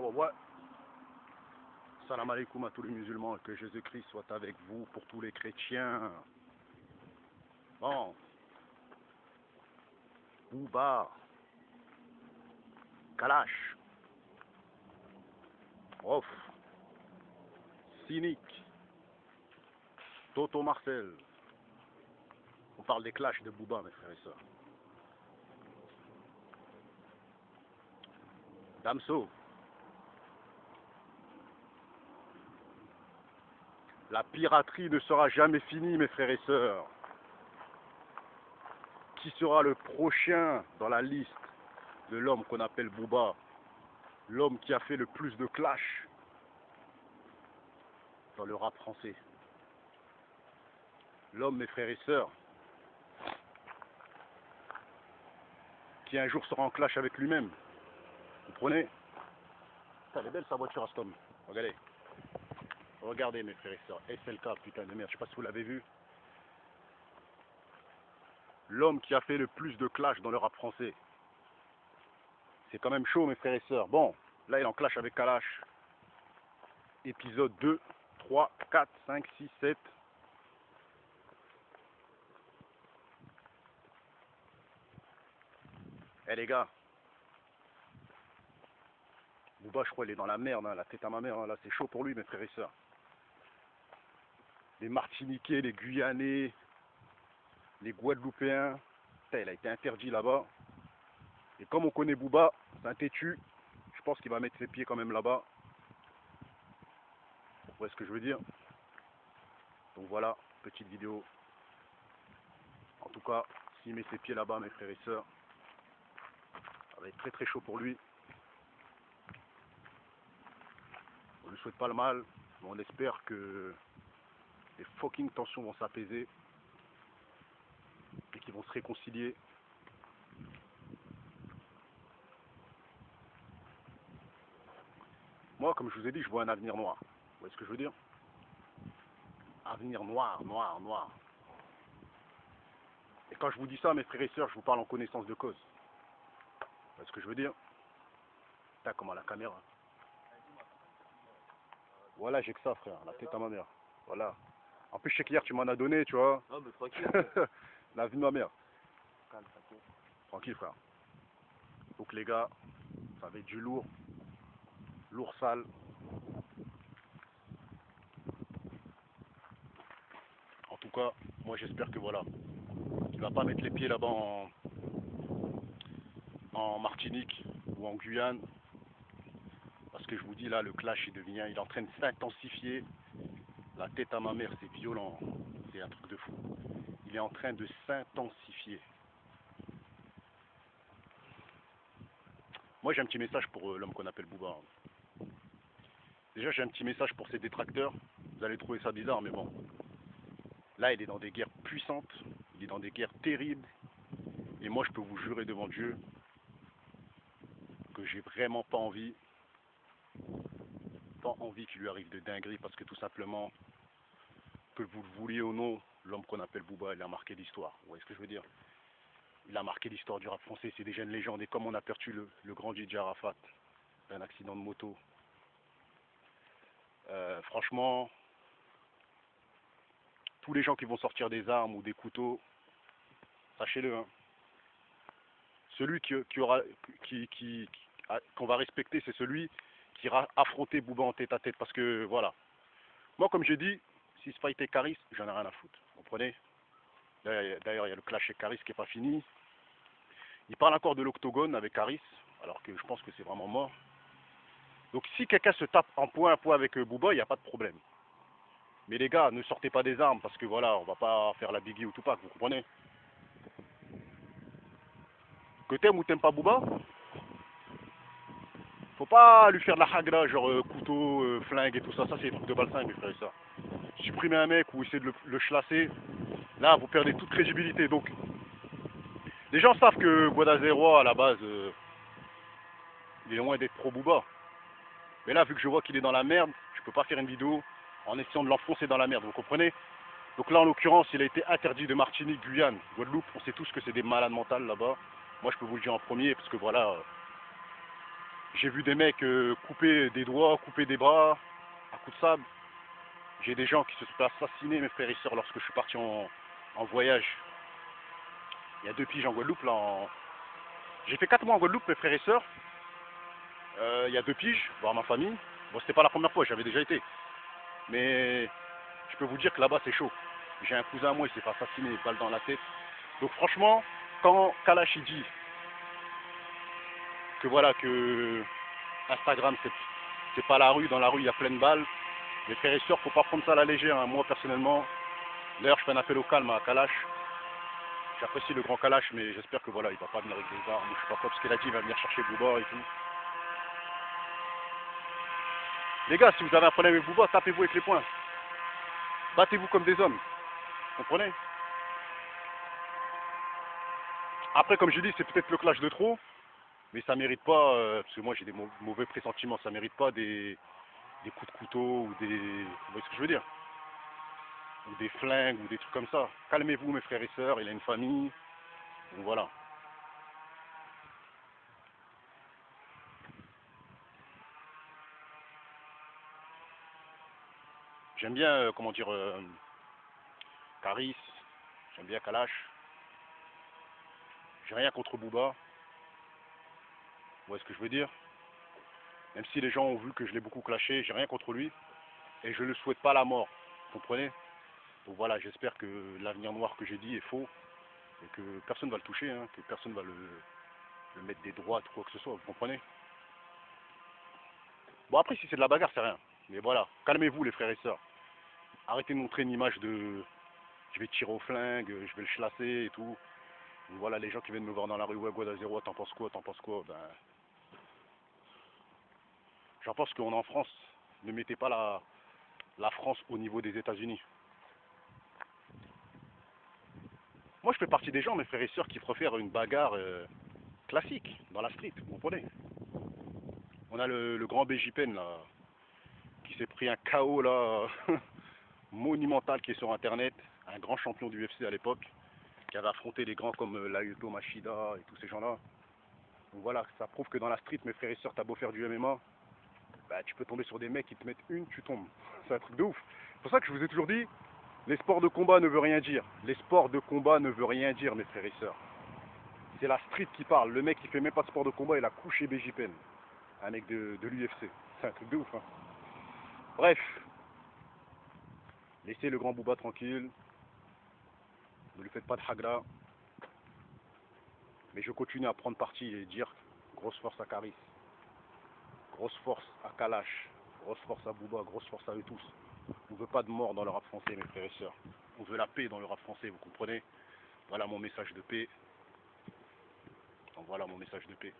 Ouais. Salam alaikum à tous les musulmans, que Jésus-Christ soit avec vous, pour tous les chrétiens. Bon. Bouba. Kalash. Off. Cynique. Toto Marcel. On parle des clashs de Bouba, mes frères et sœurs. Damso. La piraterie ne sera jamais finie, mes frères et sœurs. Qui sera le prochain dans la liste de l'homme qu'on appelle Bouba? L'homme qui a fait le plus de clash dans le rap français. L'homme, mes frères et sœurs, qui un jour sera en clash avec lui-même. Vous comprenez? Elle est belle sa voiture à cet homme. Regardez. Regardez, mes frères et sœurs. SLK, putain de merde. Je sais pas si vous l'avez vu. L'homme qui a fait le plus de clash dans le rap français. C'est quand même chaud, mes frères et sœurs. Bon, là, il est en clash avec Kalash. Épisode 2, 3, 4, 5, 6, 7. Eh les gars. Bouba, je crois, il est dans la merde, hein, la tête à ma mère. Hein, là, c'est chaud pour lui, mes frères et sœurs. Les Martiniquais, les Guyanais, les Guadeloupéens. Putain, il a été interdit là-bas. Et comme on connaît Bouba, c'est un têtu. Je pense qu'il va mettre ses pieds quand même là-bas. Vous voyez ce que je veux dire? Donc voilà, petite vidéo. En tout cas, s'il met ses pieds là-bas, mes frères et sœurs, ça va être très très chaud pour lui. On ne lui souhaite pas le mal, mais on espère que les fucking tensions vont s'apaiser et qu'ils vont se réconcilier. Moi, comme je vous ai dit, je vois un avenir noir. Vous voyez ce que je veux dire? Avenir noir, noir, noir. Et quand je vous dis ça, mes frères et sœurs, je vous parle en connaissance de cause. Vous voyez ce que je veux dire? T'as comment la caméra? Voilà, j'ai que ça, frère. La tête à ma mère. Voilà. En plus, je sais qu'hier, tu m'en as donné, tu vois. Ah, mais tranquille. La vie de ma mère. Calme, tranquille. Tranquille, frère. Donc, les gars, ça va être du lourd. Lourd sale. En tout cas, moi, j'espère que voilà. Il va pas mettre les pieds là-bas en Martinique ou en Guyane. Parce que je vous dis, là, le clash, il est en train de s'intensifier. La tête à ma mère, c'est violent. C'est un truc de fou. Il est en train de s'intensifier. Moi, j'ai un petit message pour l'homme qu'on appelle Bouba. Déjà, j'ai un petit message pour ses détracteurs. Vous allez trouver ça bizarre, mais bon. Là, il est dans des guerres puissantes. Il est dans des guerres terribles. Et moi, je peux vous jurer devant Dieu que j'ai vraiment pas envie qu'il lui arrive de dinguerie, parce que tout simplement, que vous le vouliez ou non, l'homme qu'on appelle Bouba, il a marqué l'histoire. Vous voyez ce que je veux dire? Il a marqué l'histoire du rap français, c'est déjà une légende. Et comme on a perdu le grand DJ Arafat d'un accident de moto, franchement, tous les gens qui vont sortir des armes ou des couteaux, sachez-le, hein, celui qu'on va respecter, c'est celui qui ira affronter Bouba en tête à tête. Parce que voilà, moi comme j'ai dit, si ce fight est Caris, j'en ai rien à foutre. Vous comprenez? D'ailleurs, il y a le clash chez Caris qui n'est pas fini. Il parle encore de l'octogone avec Caris, alors que je pense que c'est vraiment mort. Donc si quelqu'un se tape en point à point avec Bouba, il n'y a pas de problème. Mais les gars, ne sortez pas des armes, parce que voilà, on va pas faire la Biggie ou Tupac, vous comprenez? Que t'aimes ou t'aimes pas Bouba, faut pas lui faire de la hagra, genre couteau, flingue et tout ça. Ça, c'est des trucs de balsin, mes frères et sœurs. Supprimer un mec ou essayer de le chlasser, là, vous perdez toute crédibilité. Donc, les gens savent que Guadazero, à la base, il est loin d'être pro Bouba. Mais là, vu que je vois qu'il est dans la merde, je peux pas faire une vidéo en essayant de l'enfoncer dans la merde, vous comprenez? Donc là, en l'occurrence, il a été interdit de Martinique, Guyane, Guadeloupe. On sait tous que c'est des malades mentales là-bas. Moi, je peux vous le dire en premier, parce que voilà, J'ai vu des mecs couper des doigts, couper des bras à coups de sable. J'ai des gens qui se sont assassinés, mes frères et sœurs, lorsque je suis parti en voyage. Il y a 2 piges en Guadeloupe, là. J'ai fait 4 mois en Guadeloupe, mes frères et sœurs. Il y a 2 piges, voir ma famille. Bon, c'était pas la première fois, j'avais déjà été. Mais je peux vous dire que là-bas, c'est chaud. J'ai un cousin à moi, il s'est fait assassiner, balle dans la tête. Donc franchement, quand Kalash il dit que voilà, que Instagram, c'est pas la rue, dans la rue, il y a plein de balles, mes frères et sœurs, faut pas prendre ça à la légère. Hein. Moi, personnellement, d'ailleurs, je fais un appel au calme à Kalash. J'apprécie le grand Kalash, mais j'espère que voilà, il va pas venir avec des armes, je sais pas quoi, parce qu'il a dit qu'il va venir chercher Booba et tout. Les gars, si vous avez un problème avec Booba, tapez-vous avec les poings. Battez-vous comme des hommes. Vous comprenez? Après, comme je dis, c'est peut-être le clash de trop, mais ça mérite pas, parce que moi j'ai des mauvais pressentiments, ça mérite pas des coups de couteau ou des. Vous voyez ce que je veux dire? Ou des flingues ou des trucs comme ça. Calmez-vous, mes frères et sœurs, il a une famille. Donc voilà. J'aime bien, comment dire, Caris, j'aime bien Kalash. J'ai rien contre Booba. Vous voyez ce que je veux dire? Même si les gens ont vu que je l'ai beaucoup clashé, j'ai rien contre lui. Et je ne souhaite pas la mort. Vous comprenez? Donc voilà, j'espère que l'avenir noir que j'ai dit est faux. Et que personne ne va le toucher, hein, que personne ne va le mettre des droites ou quoi que ce soit. Vous comprenez? Bon après, si c'est de la bagarre, c'est rien. Mais voilà, calmez-vous les frères et sœurs. Arrêtez de montrer une image de je vais tirer au flingue, je vais le chlasser et tout. Donc voilà, les gens qui viennent me voir dans la rue, ouais, Guada Zéro, t'en penses quoi, t'en penses quoi? Ben, j'en pense qu'on est en France. Ne mettez pas la France au niveau des États-Unis. Moi, je fais partie des gens, mes frères et sœurs, qui préfèrent une bagarre classique, dans la street, vous comprenez? On a le grand BJPen, là, qui s'est pris un KO, là, monumental, qui est sur Internet, un grand champion du UFC à l'époque, qui avait affronté des grands comme Lyoto Machida et tous ces gens-là. Donc voilà, ça prouve que dans la street, mes frères et sœurs, t'as beau faire du MMA, bah, tu peux tomber sur des mecs qui te mettent une, tu tombes. C'est un truc de ouf. C'est pour ça que je vous ai toujours dit, les sports de combat ne veut rien dire. Les sports de combat ne veut rien dire, mes frères et sœurs. C'est la street qui parle. Le mec qui fait même pas de sport de combat, il a couché BJPen. Un mec de l'UFC. C'est un truc de ouf. Hein. Bref, laissez le grand Booba tranquille. Ne lui faites pas de hagra. Mais je continue à prendre parti et dire grosse force à Caris. Grosse force à Kalash. Grosse force à Booba. Grosse force à eux tous. On ne veut pas de mort dans le rap français, mes frères et sœurs. On veut la paix dans le rap français, vous comprenez? Voilà mon message de paix. Donc voilà mon message de paix.